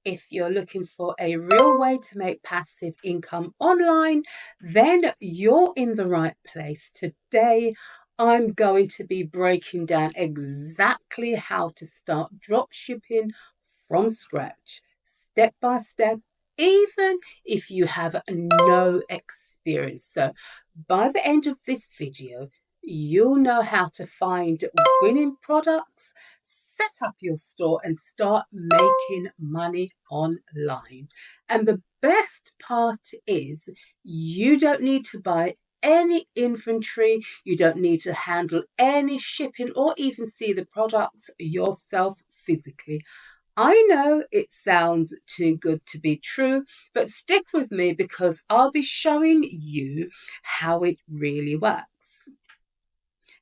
If you're looking for a real way to make passive income online, then you're in the right place. Today, I'm going to be breaking down exactly how to start drop shipping from scratch, step by step, even if you have no experience. So, by the end of this video, you'll know how to find winning products, set up your store, and start making money online. And the best part is you don't need to buy any inventory, you don't need to handle any shipping or even see the products yourself physically. I know it sounds too good to be true, but stick with me because I'll be showing you how it really works.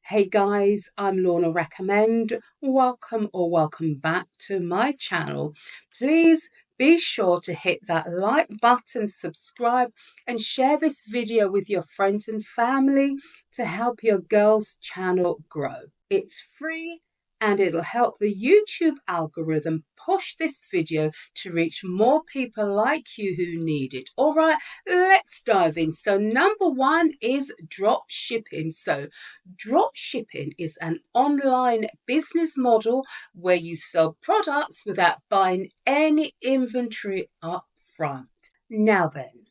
Hey guys, I'm Lorna Recommend. Welcome back to my channel. Please be sure to hit that like button, subscribe, and share this video with your friends and family to help your girls' channel grow. It's free and it'll help the YouTube algorithm push this video to reach more people like you who need it. All right, let's dive in. So number one is drop shipping. So drop shipping is an online business model where you sell products without buying any inventory up front. Now then,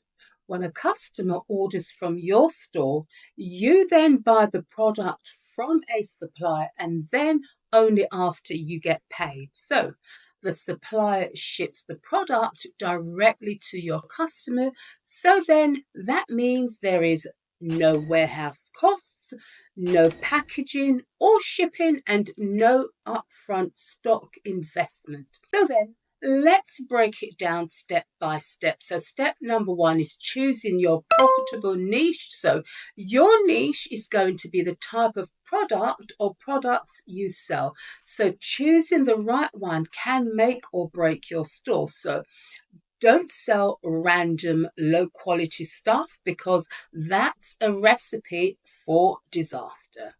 when a customer orders from your store, you then buy the product from a supplier and then only after you get paid. So the supplier ships the product directly to your customer. So then that means there is no warehouse costs, no packaging or shipping, and no upfront stock investment. So then let's break it down step by step. So step number one is choosing your profitable niche. So your niche is going to be the type of product or products you sell. So choosing the right one can make or break your store. So don't sell random low quality stuff because that's a recipe for disaster.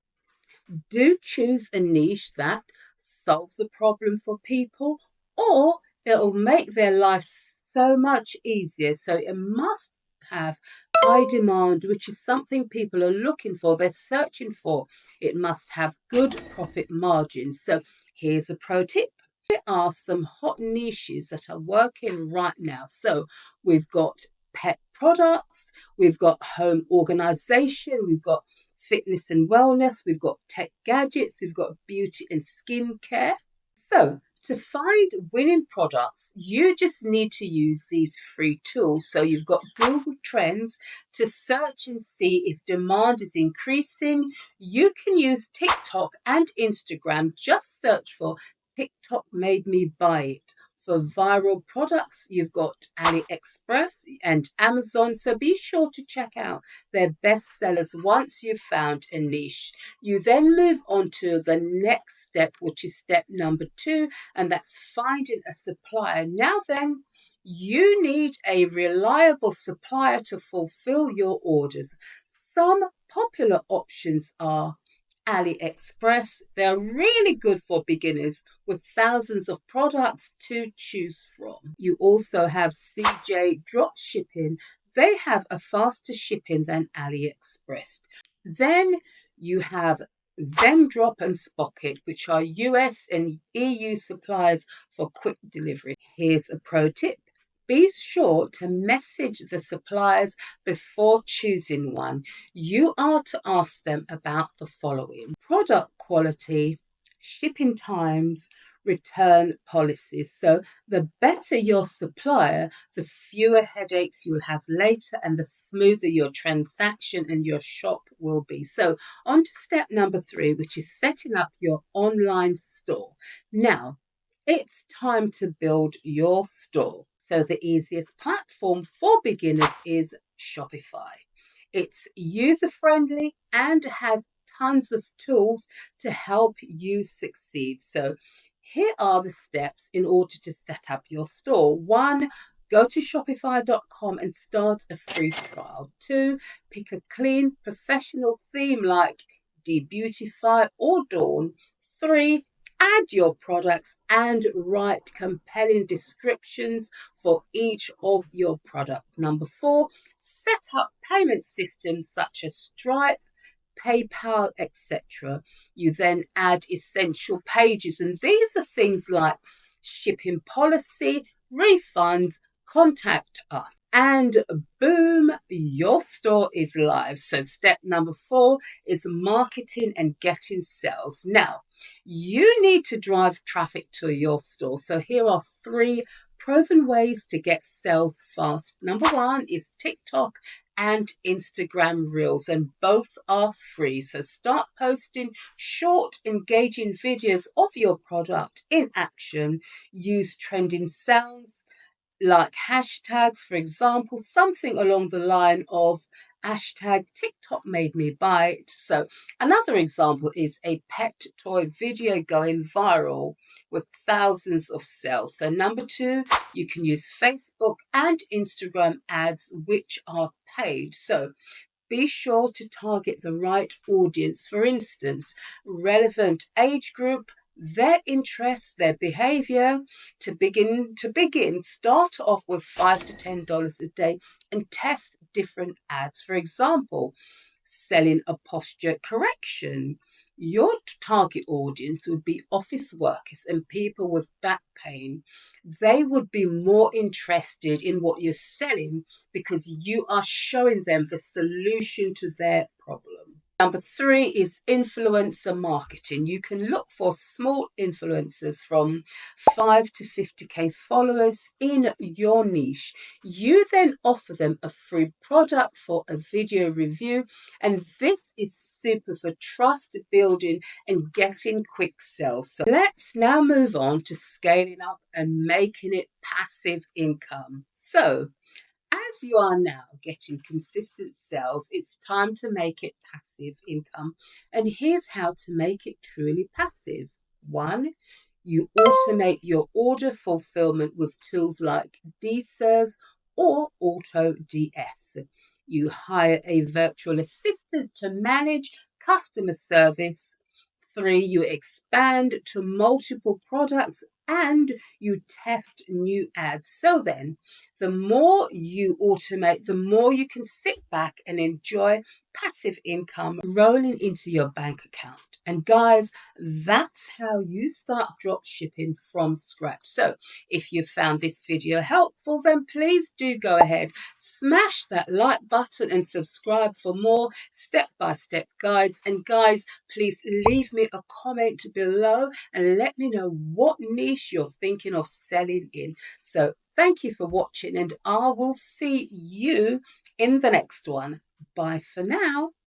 Do choose a niche that solves a problem for people or it'll make their life so much easier. So it must have high demand, which is something people are looking for, they're searching for. It must have good profit margins. So here's a pro tip. There are some hot niches that are working right now. So we've got pet products, we've got home organization, we've got fitness and wellness, we've got tech gadgets, we've got beauty and skincare. So to find winning products, you just need to use these free tools. So you've got Google Trends to search and see if demand is increasing. You can use TikTok and Instagram. Just search for TikTok made me buy it. For viral products, you've got AliExpress and Amazon. So be sure to check out their best sellers once you've found a niche. You then move on to the next step, which is step number two, and that's finding a supplier. Now then, you need a reliable supplier to fulfill your orders. Some popular options are AliExpress. They're really good for beginners with thousands of products to choose from. You also have CJ Dropshipping. They have a faster shipping than AliExpress. Then you have Zendrop and Spocket, which are US and EU suppliers for quick delivery. Here's a pro tip. Be sure to message the suppliers before choosing one. You are to ask them about the following: product quality, shipping times, return policies. So the better your supplier, the fewer headaches you'll have later and the smoother your transaction and your shop will be. So on to step number three, which is setting up your online store. Now, it's time to build your store. So the easiest platform for beginners is Shopify. It's user-friendly and has tons of tools to help you succeed. So here are the steps in order to set up your store. 1, go to shopify.com and start a free trial. 2, pick a clean, professional theme like Debeautify or Dawn. 3, add your products and write compelling descriptions for each of your product. Number 4, set up payment systems such as Stripe, PayPal, etc. You then add essential pages, and these are things like shipping policy, refunds, contact us, and boom, your store is live. So step number 4 is marketing and getting sales. Now, you need to drive traffic to your store. So here are 3 proven ways to get sales fast. Number 1 is TikTok and Instagram Reels, and both are free. So start posting short, engaging videos of your product in action. Use trending sounds like hashtags, for example, something along the line of hashtag TikTok made me buy it. So another example is a pet toy video going viral with thousands of sales. So number 2, you can use Facebook and Instagram ads, which are paid. So be sure to target the right audience. For instance, relevant age group, their interests, their behavior. To begin, start off with $5 to $10 a day and test different ads. For example, selling a posture correction. Your target audience would be office workers and people with back pain. They would be more interested in what you're selling because you are showing them the solution to their problem. Number 3 is influencer marketing. You can look for small influencers from 5 to 50k followers in your niche. You then offer them a free product for a video review, and this is super for trust building and getting quick sales. So let's now move on to scaling up and making it passive income. So as you are now getting consistent sales, it's time to make it passive income. And here's how to make it truly passive. 1, you automate your order fulfillment with tools like DSERS or AutoDS. You hire a virtual assistant to manage customer service. 3, you expand to multiple products and you test new ads. So then, the more you automate, the more you can sit back and enjoy passive income rolling into your bank account. And guys, that's how you start drop shipping from scratch. So if you found this video helpful, then please do go ahead, smash that like button and subscribe for more step-by-step guides. And guys, please leave me a comment below and let me know what niche you're thinking of selling in. So thank you for watching, and I will see you in the next one. Bye for now.